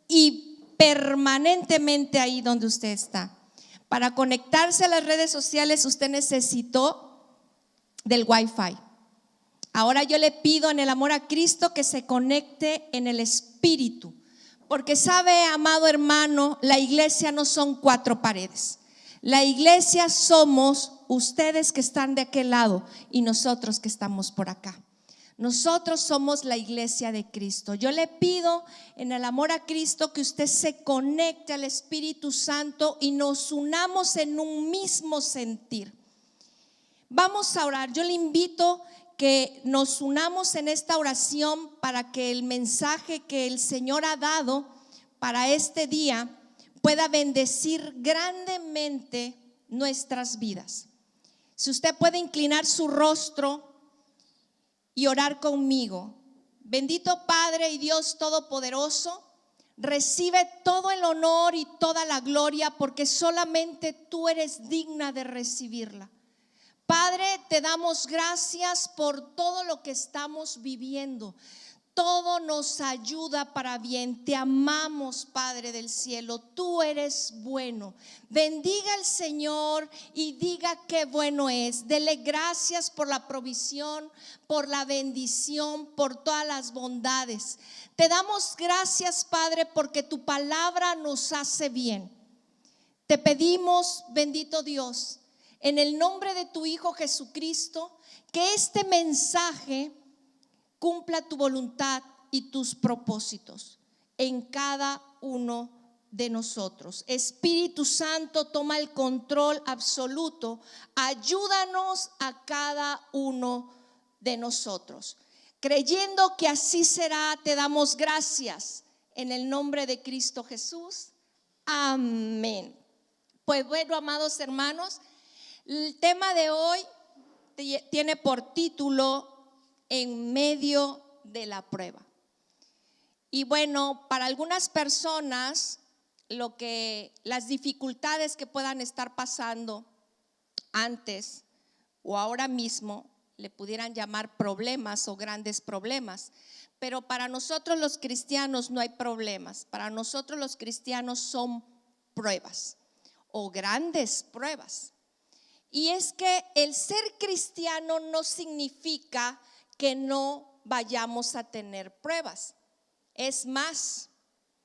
y permanentemente ahí donde usted está. Para conectarse a las redes sociales usted necesitó del Wi-Fi. Ahora yo le pido en el amor a Cristo que se conecte en el Espíritu, porque sabe, amado hermano, la iglesia no son 4 paredes. La iglesia somos ustedes que están de aquel lado y nosotros que estamos por acá. Nosotros somos la iglesia de Cristo. Yo le pido en el amor a Cristo que usted se conecte al Espíritu Santo y nos unamos en un mismo sentir. Vamos a orar. Yo le invito que nos unamos en esta oración para que el mensaje que el Señor ha dado para este día pueda bendecir grandemente nuestras vidas. Si usted puede inclinar su rostro y orar conmigo. Bendito Padre y Dios Todopoderoso, recibe todo el honor y toda la gloria porque solamente tú eres digna de recibirla. Padre, te damos gracias por todo lo que estamos viviendo. Todo nos ayuda para bien. Te amamos, Padre del cielo. Tú eres bueno. Bendiga al Señor y diga qué bueno es. Dele gracias por la provisión, por la bendición, por todas las bondades. Te damos gracias, Padre, porque tu palabra nos hace bien. Te pedimos, bendito Dios, en el nombre de tu Hijo Jesucristo, que este mensaje cumpla tu voluntad y tus propósitos en cada uno de nosotros. Espíritu Santo, toma el control absoluto. Ayúdanos a cada uno de nosotros. Creyendo que así será, te damos gracias en el nombre de Cristo Jesús. Amén. Pues bueno, amados hermanos, el tema de hoy tiene por título En medio de la prueba. Y bueno, para algunas personas las dificultades que puedan estar pasando antes o ahora mismo le pudieran llamar problemas o grandes problemas, pero para nosotros los cristianos no hay problemas. Para nosotros los cristianos son pruebas o grandes pruebas. Y es que el ser cristiano no significa que no vayamos a tener pruebas. Es más,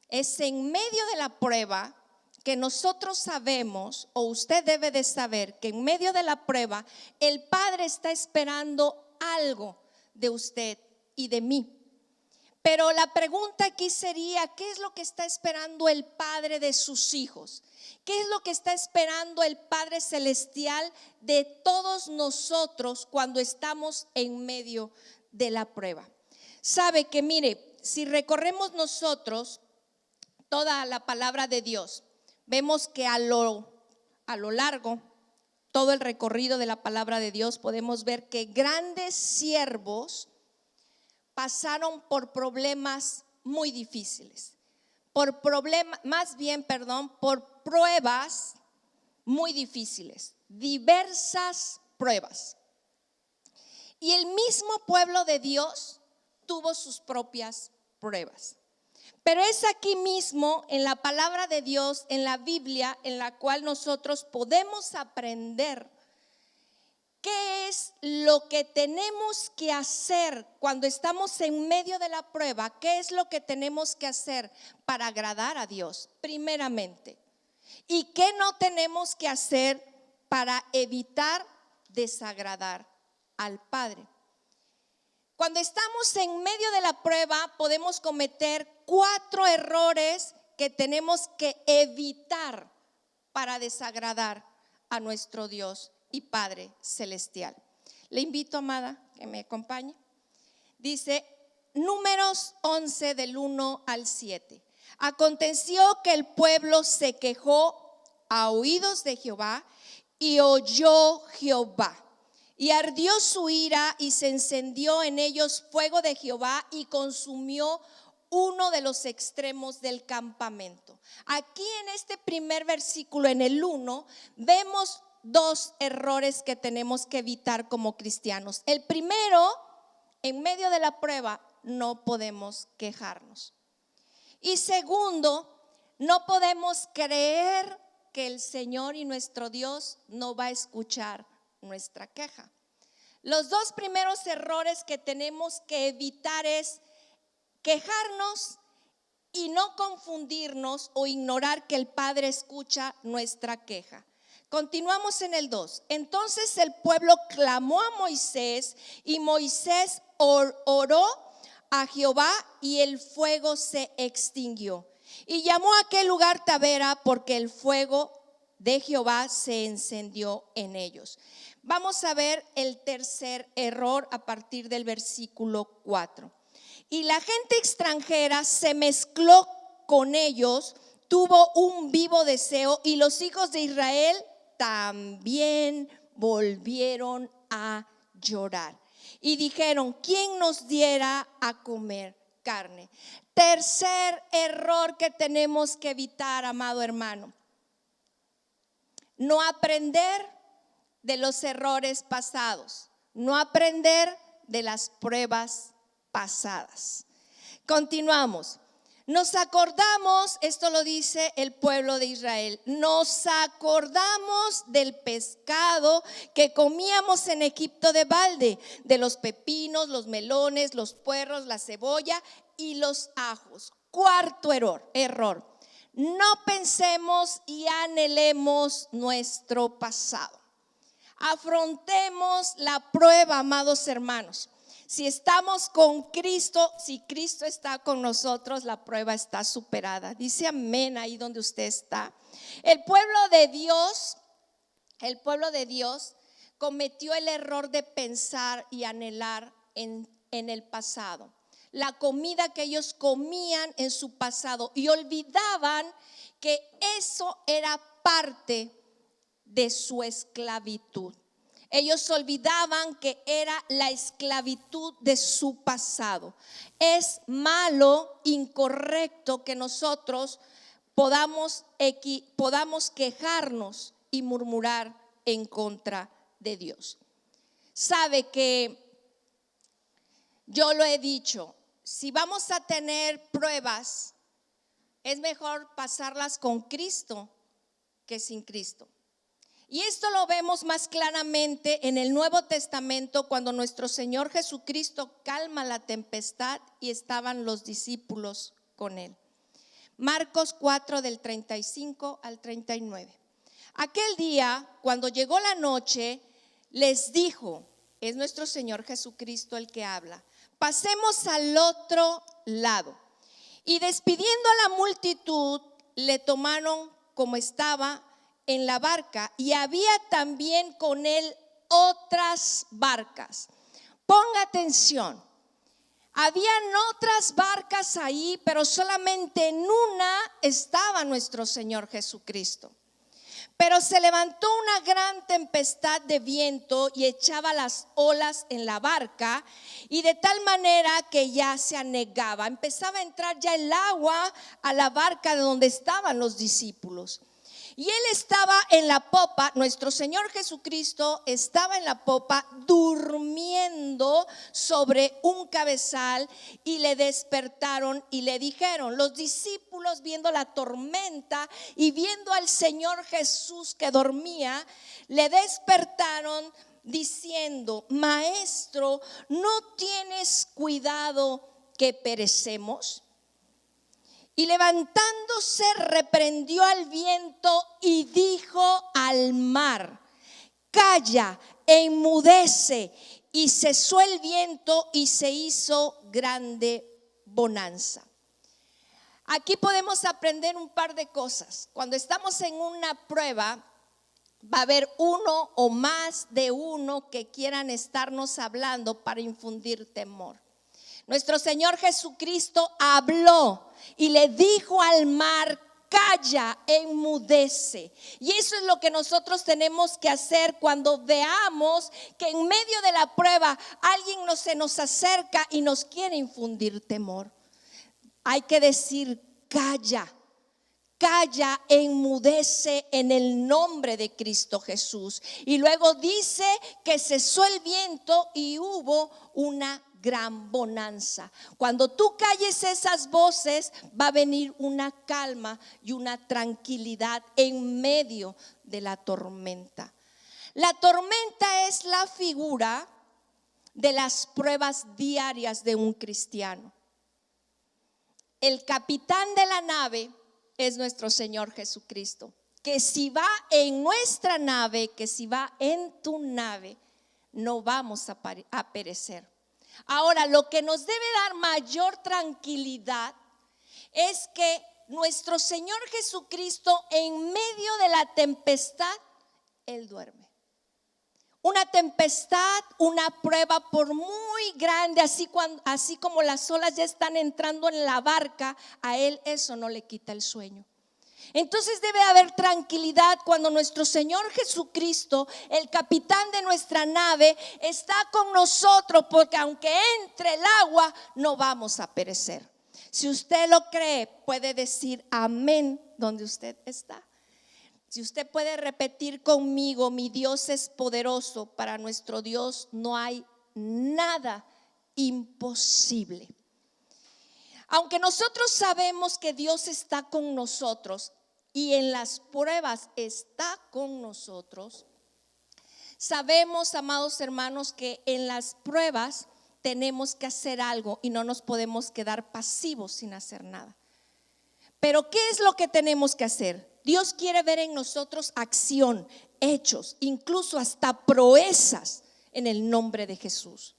es en medio de la prueba que nosotros sabemos, o usted debe de saber, que en medio de la prueba el Padre está esperando algo de usted y de mí. Pero la pregunta aquí sería, ¿qué es lo que está esperando el Padre de sus hijos? ¿Qué es lo que está esperando el Padre Celestial de todos nosotros cuando estamos en medio de la prueba? Sabe que mire, si recorremos nosotros toda la palabra de Dios, vemos que a lo largo, todo el recorrido de la palabra de Dios, podemos ver que grandes siervos pasaron por problemas muy difíciles, por pruebas muy difíciles, diversas pruebas. Y el mismo pueblo de Dios tuvo sus propias pruebas. Pero es aquí mismo en la palabra de Dios, en la Biblia, en la cual nosotros podemos aprender qué es lo que tenemos que hacer cuando estamos en medio de la prueba. ¿Qué es lo que tenemos que hacer para agradar a Dios primeramente? ¿Y qué no tenemos que hacer para evitar desagradar al Padre? Cuando estamos en medio de la prueba podemos cometer 4 errores que tenemos que evitar para desagradar a nuestro Dios y Padre Celestial. Le invito, amada, que me acompañe. Dice Números 11 del 1 al 7. Aconteció que el pueblo se quejó a oídos de Jehová y oyó Jehová. Y ardió su ira y se encendió en ellos fuego de Jehová y consumió uno de los extremos del campamento. Aquí en este primer versículo, en el 1, vemos 2 errores que tenemos que evitar como cristianos. El primero, en medio de la prueba no podemos quejarnos. Y segundo, no podemos creer que el Señor y nuestro Dios no va a escuchar nuestra queja. Los dos primeros errores que tenemos que evitar es quejarnos y no confundirnos o ignorar que el Padre escucha nuestra queja. Continuamos en el 2. Entonces el pueblo clamó a Moisés y Moisés oró a Jehová y el fuego se extinguió. Y llamó a aquel lugar Tabera porque el fuego de Jehová se encendió en ellos. Vamos a ver el tercer error a partir del versículo 4. Y la gente extranjera se mezcló con ellos, tuvo un vivo deseo, y los hijos de Israel también volvieron a llorar. Y dijeron: ¿quién nos diera a comer carne? Tercer error que tenemos que evitar, amado hermano: no aprender de los errores pasados, no aprender de las pruebas pasadas. Continuamos. Nos acordamos, esto lo dice el pueblo de Israel, nos acordamos del pescado que comíamos en Egipto de balde, de los pepinos, los melones, los puerros, la cebolla y los ajos. Cuarto error. No pensemos y anhelemos nuestro pasado. Afrontemos la prueba, amados hermanos. Si estamos con Cristo, si Cristo está con nosotros, la prueba está superada. Dice amén ahí donde usted está. El pueblo de Dios cometió el error de pensar y anhelar en el pasado, la comida que ellos comían en su pasado, y olvidaban que eso era parte de su esclavitud. Ellos olvidaban que era la esclavitud de su pasado. Es malo, incorrecto que nosotros podamos quejarnos y murmurar en contra de Dios. Sabe que yo lo he dicho, si vamos a tener pruebas, es mejor pasarlas con Cristo que sin Cristo. Y esto lo vemos más claramente en el Nuevo Testamento, cuando nuestro Señor Jesucristo calma la tempestad y estaban los discípulos con él. Marcos 4 del 35 al 39. Aquel día, cuando llegó la noche, les dijo, es nuestro Señor Jesucristo el que habla: pasemos al otro lado. Y despidiendo a la multitud, le tomaron como estaba en la barca, y había también con él otras barcas. Ponga atención, habían otras barcas ahí, pero solamente en una estaba nuestro Señor Jesucristo. Pero se levantó una gran tempestad de viento y echaba las olas en la barca, y de tal manera que ya se anegaba. Empezaba a entrar ya el agua a la barca de donde estaban los discípulos. Y él estaba en la popa, nuestro Señor Jesucristo estaba en la popa durmiendo sobre un cabezal, y le despertaron y le dijeron, los discípulos, viendo la tormenta y viendo al Señor Jesús que dormía, le despertaron diciendo: Maestro, ¿no tienes cuidado que perecemos? Y levantándose reprendió al viento y dijo al mar: calla, enmudece. Y cesó el viento y se hizo grande bonanza. Aquí podemos aprender un par de cosas. Cuando estamos en una prueba, va a haber uno o más de uno que quieran estarnos hablando para infundir temor. Nuestro Señor Jesucristo habló y le dijo al mar: calla, enmudece. Y eso es lo que nosotros tenemos que hacer cuando veamos que en medio de la prueba alguien se nos acerca y nos quiere infundir temor. Hay que decir: calla, calla, enmudece en el nombre de Cristo Jesús. Y luego dice que cesó el viento y hubo una gran bonanza. Cuando tú calles esas voces, va a venir una calma y una tranquilidad en medio de la tormenta. La tormenta es la figura de las pruebas diarias de un cristiano. El capitán de la nave es nuestro Señor Jesucristo, que si va en nuestra nave, que si va en tu nave, no vamos a perecer. Ahora, lo que nos debe dar mayor tranquilidad es que nuestro Señor Jesucristo, en medio de la tempestad, Él duerme. Una tempestad, una prueba por muy grande, así como las olas ya están entrando en la barca, a Él eso no le quita el sueño. Entonces debe haber tranquilidad cuando nuestro Señor Jesucristo, el capitán de nuestra nave, está con nosotros, porque aunque entre el agua, no vamos a perecer. Si usted lo cree, puede decir amén donde usted está. Si usted puede repetir conmigo: mi Dios es poderoso, para nuestro Dios no hay nada imposible. Aunque nosotros sabemos que Dios está con nosotros y en las pruebas está con nosotros, sabemos, amados hermanos, que en las pruebas tenemos que hacer algo y no nos podemos quedar pasivos sin hacer nada. Pero ¿qué es lo que tenemos que hacer? Dios quiere ver en nosotros acción, hechos, incluso hasta proezas en el nombre de Jesús.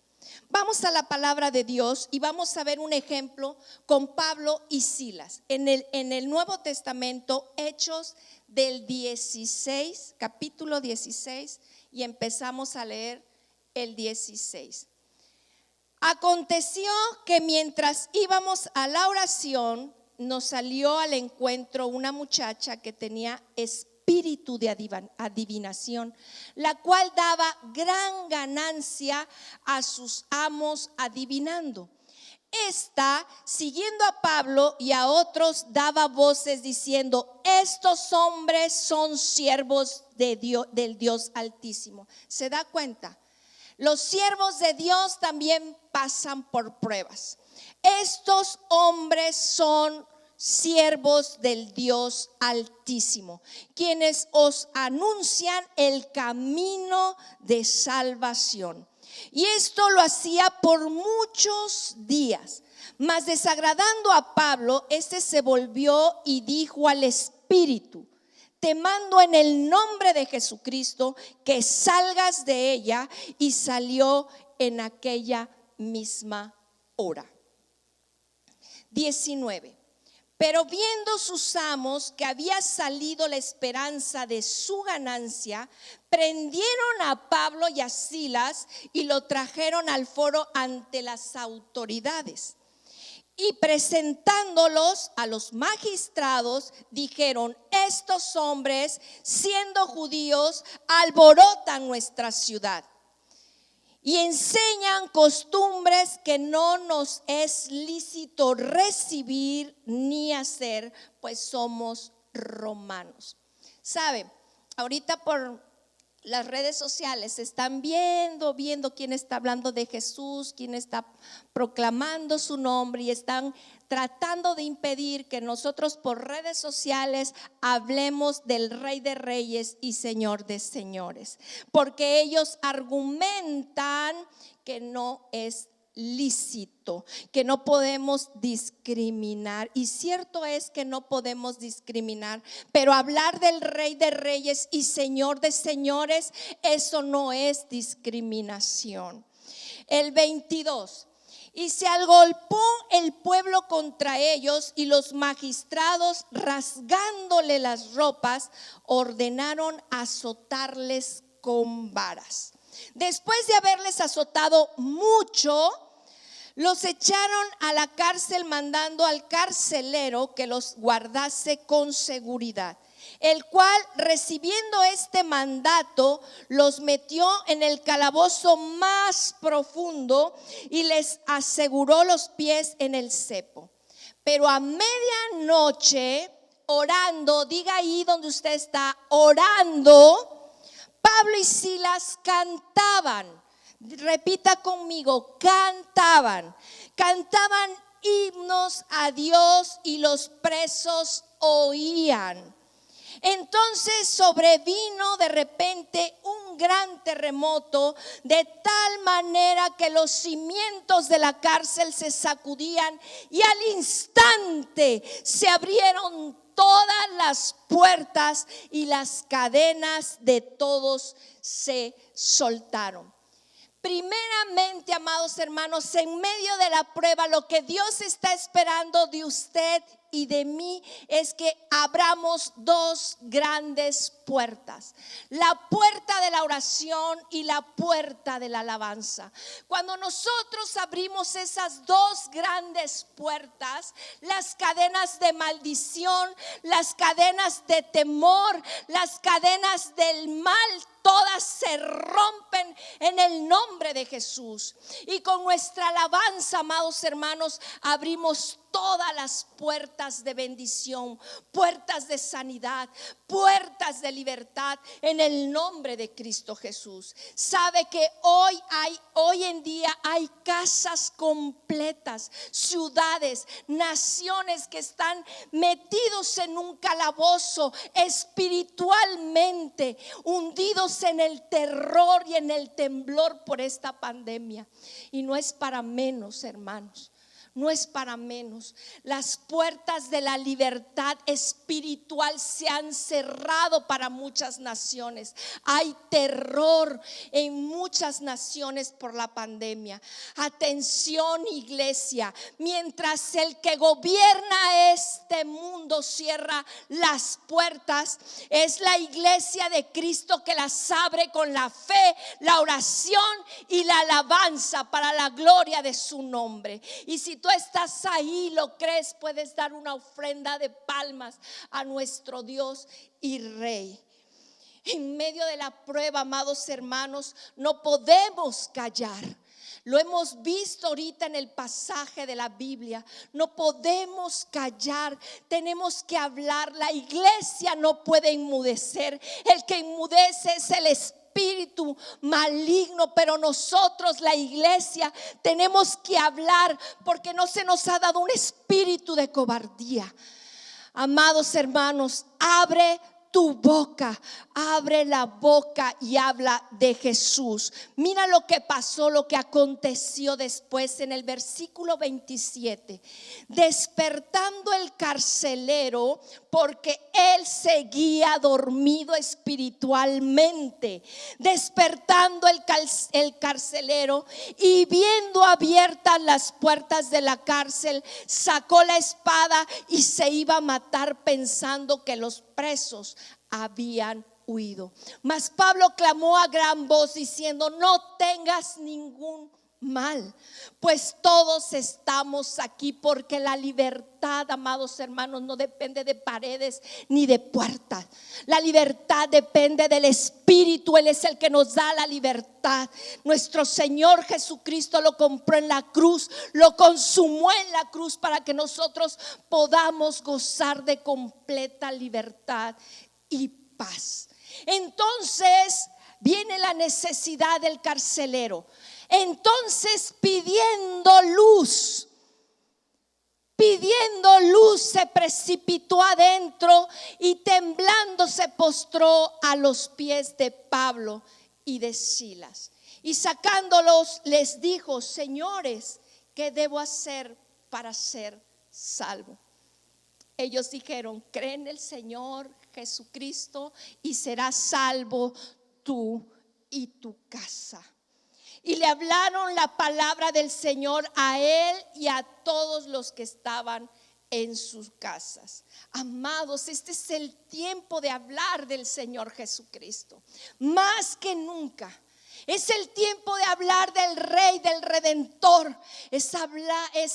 Vamos a la palabra de Dios y vamos a ver un ejemplo con Pablo y Silas en el Nuevo Testamento, Hechos del 16, capítulo 16, y empezamos a leer el 16. Aconteció que mientras íbamos a la oración, nos salió al encuentro una muchacha que tenía espíritu de adivinación, la cual daba gran ganancia a sus amos adivinando. Esta, siguiendo a Pablo y a otros, daba voces diciendo: estos hombres son siervos de Dios, del Dios Altísimo. ¿Se da cuenta? Los siervos de Dios también pasan por pruebas. Estos hombres son siervos del Dios Altísimo, quienes os anuncian el camino de salvación. Y esto lo hacía por muchos días. Mas desagradando a Pablo, este se volvió y dijo al espíritu: te mando en el nombre de Jesucristo que salgas de ella. Y salió en aquella misma hora. 19. Pero viendo sus amos que había salido la esperanza de su ganancia, prendieron a Pablo y a Silas y lo trajeron al foro ante las autoridades. Y presentándolos a los magistrados, dijeron: estos hombres, siendo judíos, alborotan nuestra ciudad y enseñan costumbres que no nos es lícito recibir ni hacer, pues somos romanos. ¿Sabe? Ahorita por las redes sociales están viendo quién está hablando de Jesús, quién está proclamando su nombre, y están tratando de impedir que nosotros por redes sociales hablemos del Rey de Reyes y Señor de Señores, porque ellos argumentan que no es lícito, que no podemos discriminar, y cierto es que no podemos discriminar, pero hablar del Rey de Reyes y Señor de Señores, eso no es discriminación. El 22. Y se agolpó el pueblo contra ellos, y los magistrados, rasgándole las ropas, ordenaron azotarles con varas. Después de haberles azotado mucho, los echaron a la cárcel, mandando al carcelero que los guardase con seguridad, el cual, recibiendo este mandato, los metió en el calabozo más profundo y les aseguró los pies en el cepo. Pero a medianoche, orando, diga ahí donde usted está, orando, Pablo y Silas cantaban Repita conmigo, cantaban himnos a Dios y los presos oían. Entonces sobrevino de repente un gran terremoto, de tal manera que los cimientos de la cárcel se sacudían y al instante se abrieron todas las puertas y las cadenas de todos se soltaron. Primeramente, amados hermanos, en medio de la prueba, lo que Dios está esperando de usted y de mí es que abramos dos grandes puertas: la puerta de la oración y la puerta de la alabanza. Cuando nosotros abrimos esas dos grandes puertas, las cadenas de maldición, las cadenas de temor, las cadenas del mal, todas se rompen en el nombre de Jesús. Y con nuestra alabanza, amados hermanos, abrimos todas las puertas de bendición, puertas de sanidad, puertas de libertad en el nombre de Cristo Jesús. Sabe que hoy en día hay casas completas, ciudades, naciones que están metidos en un calabozo espiritualmente, hundidos en el terror y en el temblor por esta pandemia. Y no es para menos, hermanos. No es para menos. Las puertas de la libertad espiritual se han cerrado para muchas naciones. Hay terror en muchas naciones por la pandemia. Atención, iglesia, mientras el que gobierna este mundo cierra las puertas, es la iglesia de Cristo que las abre con la fe, la oración y la alabanza para la gloria de su nombre. Y si tú estás ahí, lo crees, puedes dar una ofrenda de palmas a nuestro Dios y Rey. En medio de la prueba, amados hermanos, no podemos callar. Lo hemos visto ahorita en el pasaje de la Biblia. No podemos callar, tenemos que hablar. La iglesia no puede enmudecer. El que enmudece es el espíritu maligno, pero nosotros, la iglesia, tenemos que hablar, porque no se nos ha dado un espíritu de cobardía. Amados hermanos, abre tu boca, abre la boca y habla de Jesús. Mira lo que pasó, lo que aconteció después en el versículo 27. Despertando el carcelero, porque él seguía dormido espiritualmente. Despertando el carcelero y viendo abiertas las puertas de la cárcel, sacó la espada y se iba a matar, pensando que los presos habían huido. Mas Pablo clamó a gran voz diciendo: no tengas ningún mal, pues todos estamos aquí, porque la libertad, amados hermanos, no depende de paredes ni de puertas. La libertad depende del Espíritu. Él es el que nos da la libertad. Nuestro Señor Jesucristo lo compró en la cruz, lo consumó en la cruz, para que nosotros podamos gozar de completa libertad y paz. Entonces viene la necesidad del carcelero. Entonces pidiendo luz, se precipitó adentro y temblando se postró a los pies de Pablo y de Silas. Y sacándolos les dijo: señores, ¿qué debo hacer para ser salvo? Ellos dijeron: cree en el Señor Jesucristo y serás salvo tú y tu casa. Y le hablaron la palabra del Señor a él y a todos los que estaban en sus casas. Amados, este es el tiempo de hablar del Señor Jesucristo. Más que nunca. Es el tiempo de hablar del Rey, del Redentor. Es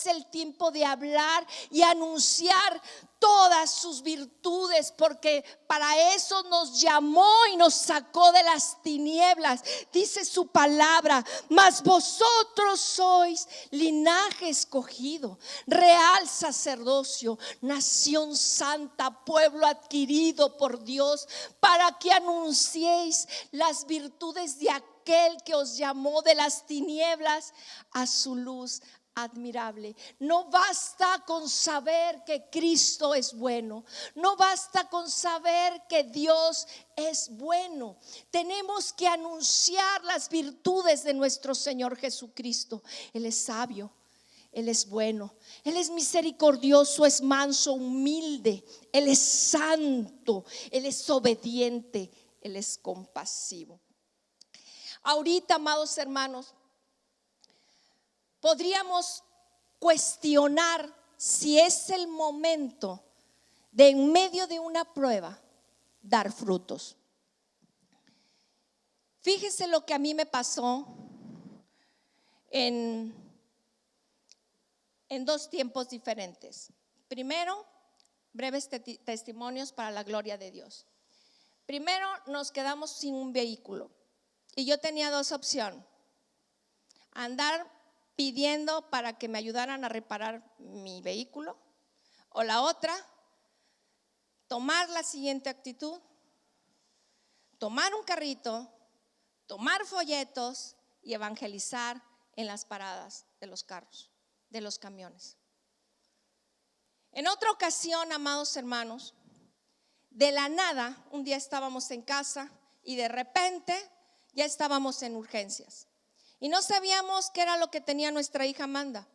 el tiempo de hablar y anunciar todas sus virtudes, porque para eso nos llamó y nos sacó de las tinieblas. Dice su palabra: mas vosotros sois linaje escogido, real sacerdocio, nación santa, pueblo adquirido por Dios, para que anunciéis las virtudes de aquel que os llamó de las tinieblas a su luz admirable. No basta con saber que Cristo es bueno, no basta con saber que Dios es bueno. Tenemos que anunciar las virtudes de nuestro Señor Jesucristo. Él es sabio, Él es bueno, Él es misericordioso, es manso, humilde, Él es santo, Él es obediente, Él es compasivo. Ahorita, amados hermanos, podríamos cuestionar si es el momento de, en medio de una prueba, dar frutos. Fíjese lo que a mí me pasó en dos tiempos diferentes. Primero, breves testimonios para la gloria de Dios. Primero, nos quedamos sin un vehículo y yo tenía dos opciones: andar pidiendo para que me ayudaran a reparar mi vehículo, o la otra, tomar la siguiente actitud: tomar un carrito, tomar folletos y evangelizar en las paradas de los carros, de los camiones. En otra ocasión, amados hermanos, de la nada, un día estábamos en casa y de repente ya estábamos en urgencias. Y no sabíamos qué era lo que tenía nuestra hija Amanda.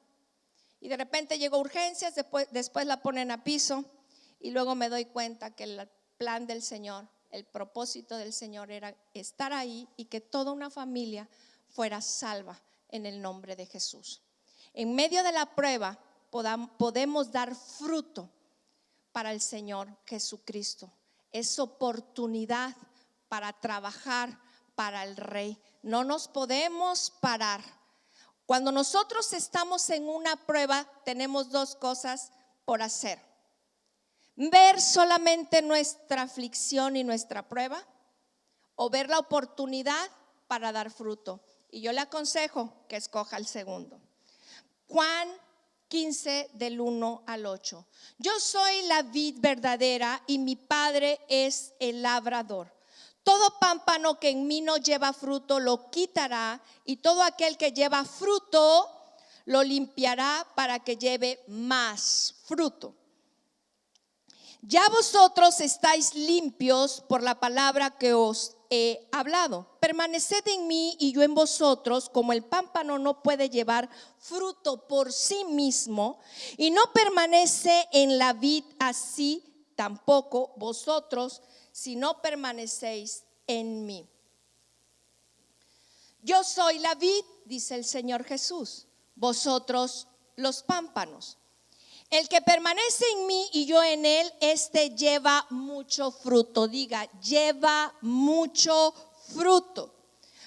Y de repente llegó urgencias, después la ponen a piso. Y luego me doy cuenta que el plan del Señor, el propósito del Señor era estar ahí y que toda una familia fuera salva en el nombre de Jesús. En medio de la prueba podemos dar fruto para el Señor Jesucristo. Es oportunidad para trabajar para el Rey. No nos podemos parar. Cuando nosotros estamos en una prueba, tenemos dos cosas por hacer: ver solamente nuestra aflicción y nuestra prueba, o ver la oportunidad para dar fruto. Y yo le aconsejo que escoja el segundo. Juan 15 del 1 al 8. Yo soy la vid verdadera y mi Padre es el labrador. Todo pámpano que en mí no lleva fruto lo quitará, y todo aquel que lleva fruto lo limpiará para que lleve más fruto. Ya vosotros estáis limpios por la palabra que os he hablado. Permaneced en mí y yo en vosotros. Como el pámpano no puede llevar fruto por sí mismo y no permanece en la vid, así tampoco vosotros si no permanecéis en mí. Yo soy la vid, dice el Señor Jesús, vosotros los pámpanos. El que permanece en mí y yo en él, este lleva mucho fruto. Diga, lleva mucho fruto,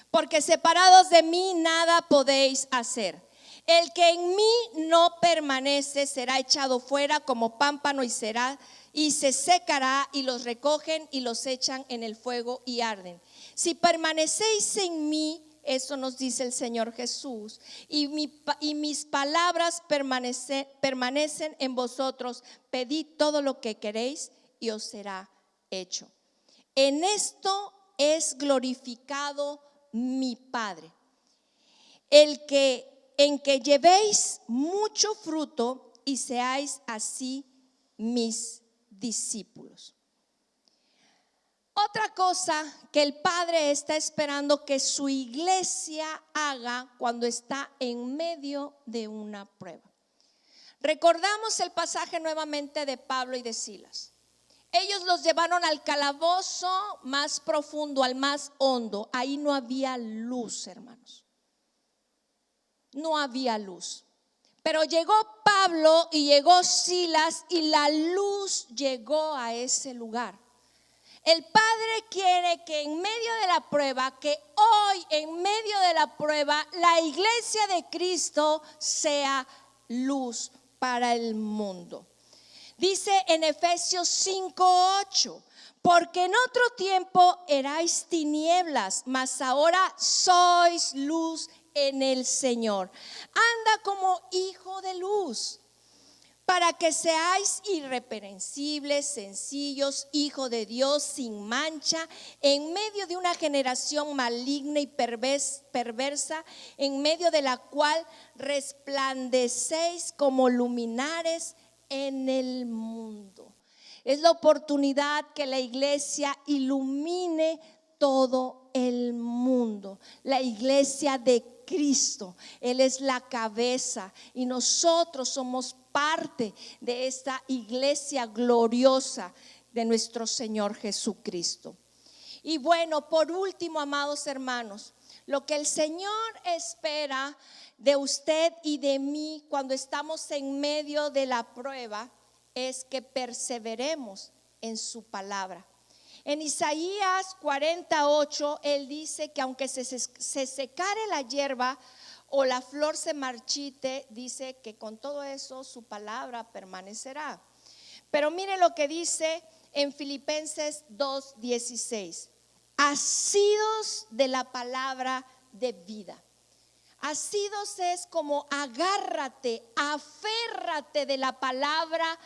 porque separados de mí nada podéis hacer. El que en mí no permanece será echado fuera como pámpano y se secará, y los recogen y los echan en el fuego y arden. Si permanecéis en mí, eso nos dice el Señor Jesús, y mis palabras permanecen en vosotros, pedid todo lo que queréis y os será hecho. En esto es glorificado mi Padre, en que llevéis mucho fruto y seáis así mis discípulos. Otra cosa que el Padre está esperando que su iglesia haga cuando está en medio de una prueba. Recordamos el pasaje nuevamente de Pablo y de Silas. Ellos los llevaron al calabozo más profundo, al más hondo. Ahí no había luz, hermanos. No había luz. Pero llegó Pablo y llegó Silas y la luz llegó a ese lugar. El Padre quiere que en medio de la prueba, que hoy en medio de la prueba, la iglesia de Cristo sea luz para el mundo. Dice en Efesios 5:8, porque en otro tiempo erais tinieblas, mas ahora sois luz en el Señor. Anda como hijo de luz, para que seáis irreprensibles, sencillos, hijo de Dios, sin mancha, en medio de una generación maligna y perversa, en medio de la cual resplandecéis como luminares en el mundo. Es la oportunidad que la iglesia ilumine todo el mundo. La iglesia de Cristo, Él es la cabeza y nosotros somos parte de esta iglesia gloriosa de nuestro Señor Jesucristo. Y bueno, por último, amados hermanos, lo que el Señor espera de usted y de mí cuando estamos en medio de la prueba es que perseveremos en su palabra. En Isaías 48, Él dice que aunque se secare la hierba o la flor se marchite, dice que con todo eso su palabra permanecerá. Pero mire lo que dice en Filipenses 2:16: asidos de la palabra de vida. Asidos es como agárrate, aférrate de la palabra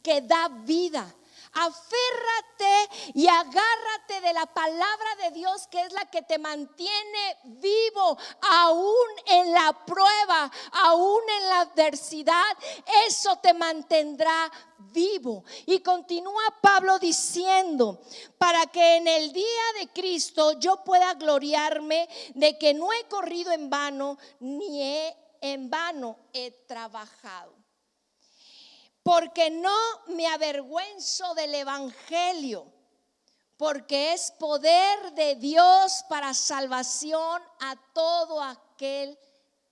que da vida. Aférrate y agárrate de la palabra de Dios, que es la que te mantiene vivo aún en la prueba, aún en la adversidad. Eso te mantendrá vivo. Y continúa Pablo diciendo: para que en el día de Cristo yo pueda gloriarme de que no he corrido en vano, ni en vano he trabajado. Porque no me avergüenzo del evangelio, porque es poder de Dios para salvación a todo aquel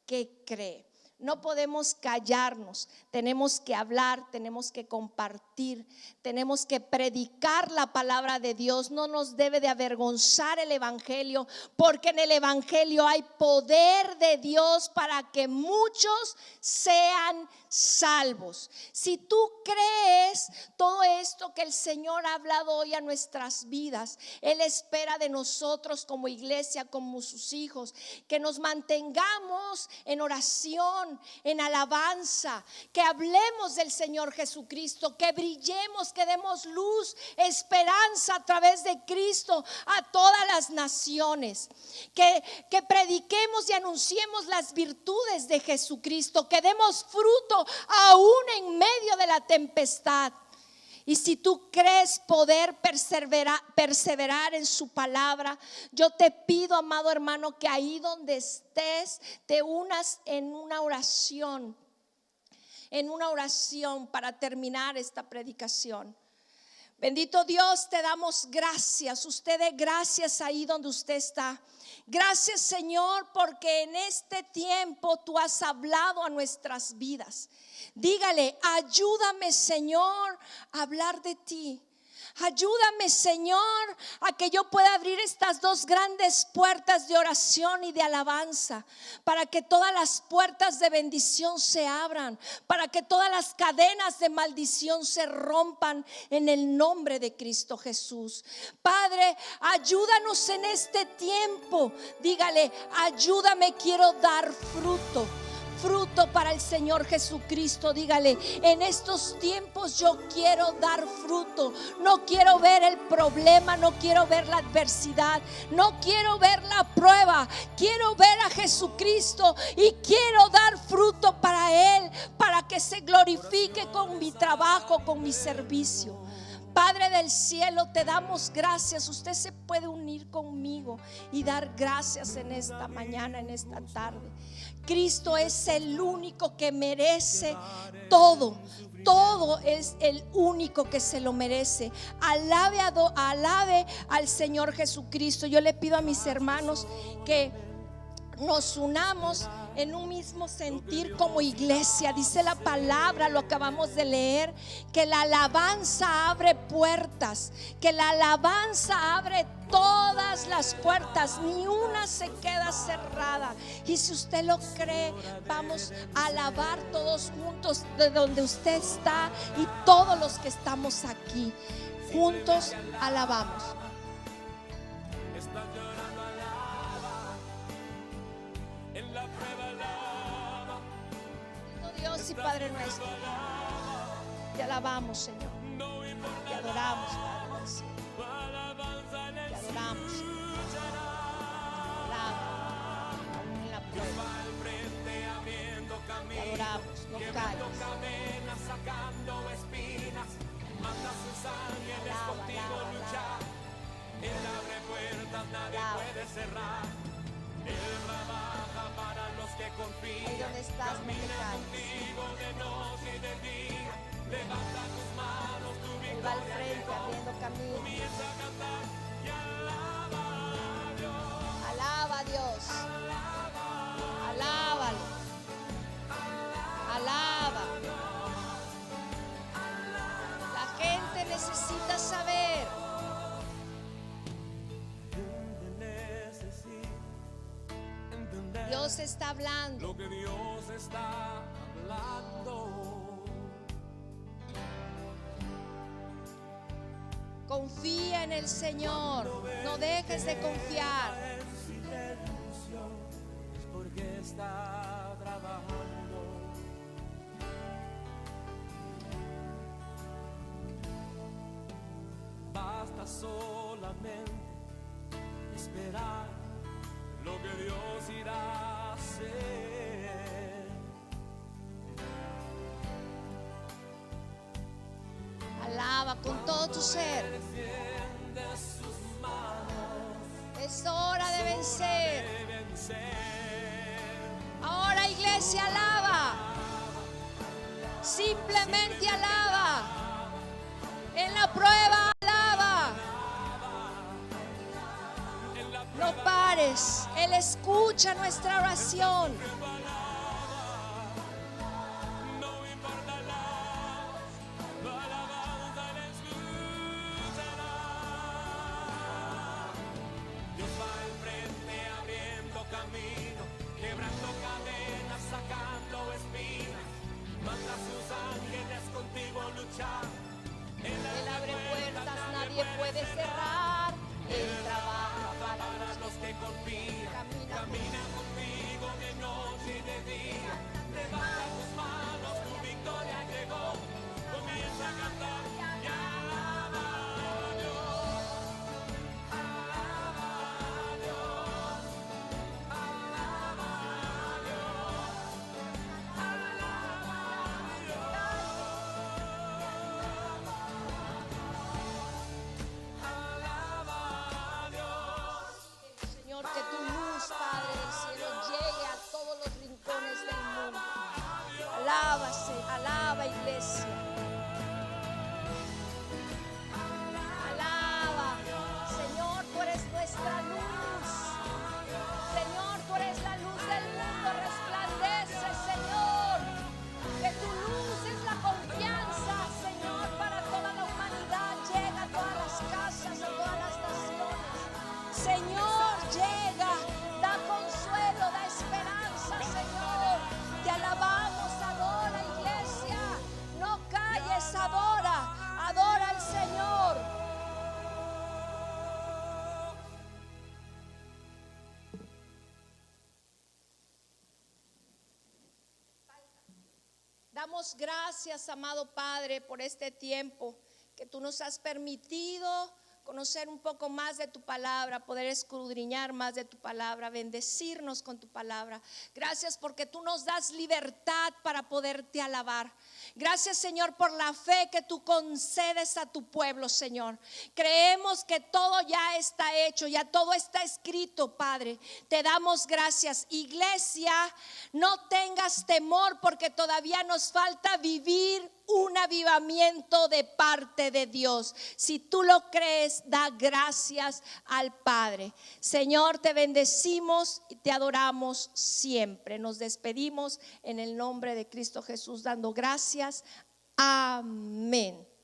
que cree. No podemos callarnos, tenemos que hablar, tenemos que compartir, tenemos que predicar la palabra de Dios. No nos debe de avergonzar el evangelio, porque en el evangelio hay poder de Dios para que muchos sean salvos. Si tú crees todo esto que el Señor ha hablado hoy a nuestras vidas, Él espera de nosotros como iglesia, como sus hijos, que nos mantengamos en oración, en alabanza, que hablemos del Señor Jesucristo, que brillemos, que demos luz, esperanza a través de Cristo a todas las naciones, que prediquemos y anunciemos las virtudes de Jesucristo, que demos fruto aún en medio de la tempestad. Y si tú crees poder perseverar en su palabra, yo te pido, amado hermano, que ahí donde estés te unas en una oración para terminar esta predicación. Bendito Dios, te damos gracias. Usted dé gracias ahí donde usted está. Gracias, Señor, porque en este tiempo tú has hablado a nuestras vidas. Dígale: ayúdame, Señor, a hablar de ti. Ayúdame, Señor, a que yo pueda abrir estas dos grandes puertas de oración y de alabanza, para que todas las puertas de bendición se abran, para que todas las cadenas de maldición se rompan en el nombre de Cristo Jesús. Padre, ayúdanos en este tiempo. Dígale: ayúdame, quiero dar fruto para el Señor Jesucristo. Dígale: en estos tiempos yo quiero dar fruto. No quiero ver el problema, no quiero ver la adversidad, no quiero ver la prueba. Quiero ver a Jesucristo y quiero dar fruto para Él, para que se glorifique con mi trabajo, con mi servicio. Padre del cielo, te damos gracias. Usted se puede unir conmigo y dar gracias en esta mañana, en esta tarde. Cristo es el único que merece todo. Todo es el único que se lo merece. Alabe al Señor Jesucristo. Yo le pido a mis hermanos que nos unamos en un mismo sentir como iglesia. Dice la palabra, lo acabamos de leer, que la alabanza abre puertas, que la alabanza abre todas las puertas, ni una se queda cerrada. Y si usted lo cree, vamos a alabar todos juntos de donde usted está y todos los que estamos aquí. Juntos alabamos. Dios y Padre nuestro, te alabamos, Señor, te adoramos, Padre del cielo, te adoramos, Señor. Alaba, aún en la prueba, te adoramos, no calles. Ahí donde estás, no te calles. Él va al frente abriendo camino. Alaba a Dios. Alábalo. Alaba. La gente necesita saber. Dios está hablando. Lo que Dios está hablando. Confía en el Señor. No dejes de confiar. Es porque está trabajando. Basta solamente esperar lo que Dios irá a hacer. Alaba con todo tu ser. Es hora de vencer. Ahora, iglesia, alaba. Simplemente alaba. En la prueba, alaba. No pares. Él escucha nuestra oración. Dios va al frente abriendo camino, quebrando cadenas, sacando espinas. Manda a sus ángeles contigo a luchar. Él abre puertas, nadie puede cerrar. Él trabaja para Los que confían, camina contigo de noche y de día. Levanta tus manos, tu victoria llegó. Comienza a cantar y alaba a Dios. Alaba a Dios. Alaba a Dios. Alaba a Dios. Alaba a Dios. Señor, que tu luz, Padre del cielo, llegue a todos los rincones del mundo. Alábase, alaba, iglesia. Alaba, Señor, tú eres nuestra luz. Señor, tú eres la luz del mundo, resplandece, Señor. Que tu luz es la confianza, Señor, para toda la humanidad. Llega a todas las casas, a todas las naciones. Señor, llega, da consuelo, da esperanza, Señor. Te alabamos, adora, iglesia. No calles, adora, adora al Señor. Damos gracias, amado Padre, por este tiempo que tú nos has permitido conocer un poco más de tu palabra, poder escudriñar más de tu palabra, bendecirnos con tu palabra. Gracias porque tú nos das libertad para poderte alabar. Gracias, Señor, por la fe que tú concedes a tu pueblo, Señor. Creemos que todo ya está hecho, ya todo está escrito, Padre. Te damos gracias. Iglesia, no tengas temor porque todavía nos falta vivir un avivamiento de parte de Dios. Si tú lo crees, des, da gracias al Padre. Señor, te bendecimos y te adoramos siempre. Nos despedimos en el nombre de Cristo Jesús dando gracias. Amén.